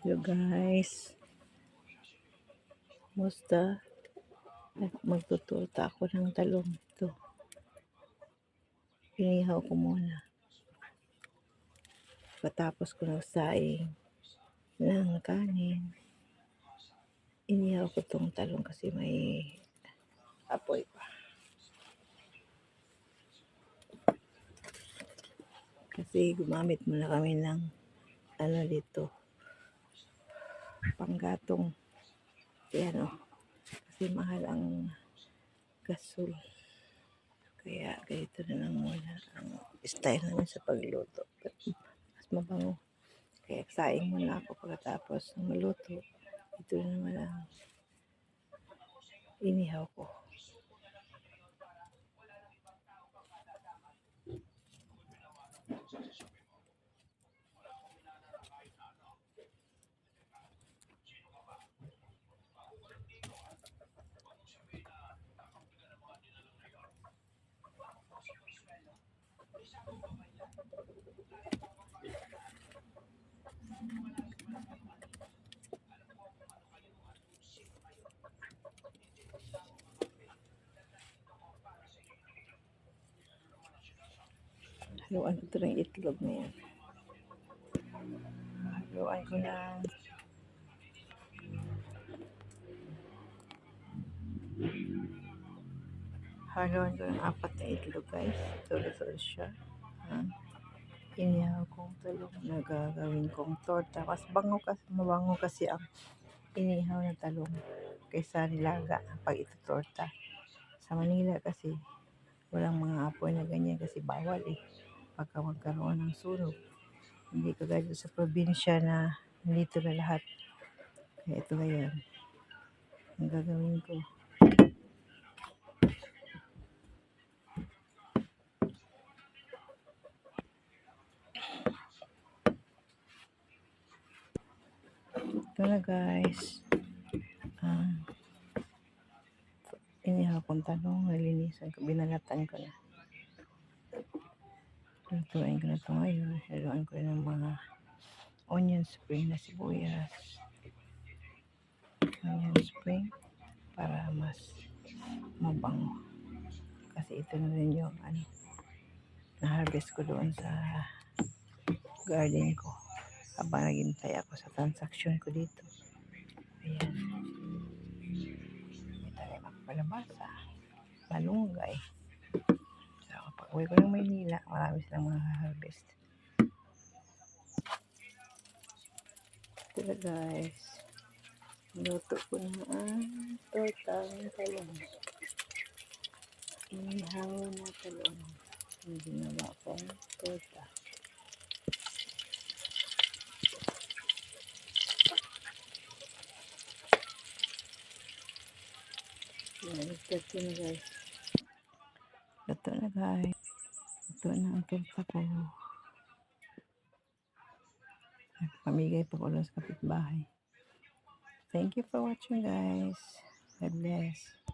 Hello guys, musta? Magtuturta ako ng talong ito. Inihaw ko muna. Patapos ko nagsaing ng kanin, inihaw ko tong talong kasi may apoy pa. Kasi gumamit muna kami ng dito, panggatong. Yan o. Kasi mahal ang gasol. Kaya ganito na lang muna ang style namin sa pagluto. Mas mabango. Kaya saing muna ako pagkatapos ng maluto. Ito na naman ang inihaw ko. Haluan ko ito ng itlog na yan. Haluan ko ng haluan ko ng 4 na itlog guys. Tulo-tulo siya. Inihaw kong talong na gagawin kong torta. Mabango kasi ang inihaw na talong kaysa nilaga pag ito torta. Sa Manila kasi walang mga apoy na ganyan kasi bawal pagka magkaroon ng sunog. Hindi kagaya sa probinsya na nandito na lahat. Kaya ito ngayon ang gagawin ko. Ito na guys. Inihaw kong talong, nalinisan ko, binalatan ko na. Lutuin ko na ito ngayon. Haluan ko na ng mga onion spring na sibuyas. Onion spring para mas mabango. Kasi ito na rin yung na-harvest ko doon sa garden ko. Habang naghintay ako sa transaction ko dito. Ayan. May tayo magpalabasa. Malunggay. So, pag uwi ko ng Maynila, marami silang mga harvest. Ito na guys. Luto ko na ang torta ng talong. Inihaw na talong. Ang ginawa kong torta. Luto na guys. Luto na guys. Luto na ang torta ko. Nagpamigay pa ko lang sa kapitbahay. Thank you for watching guys. God bless.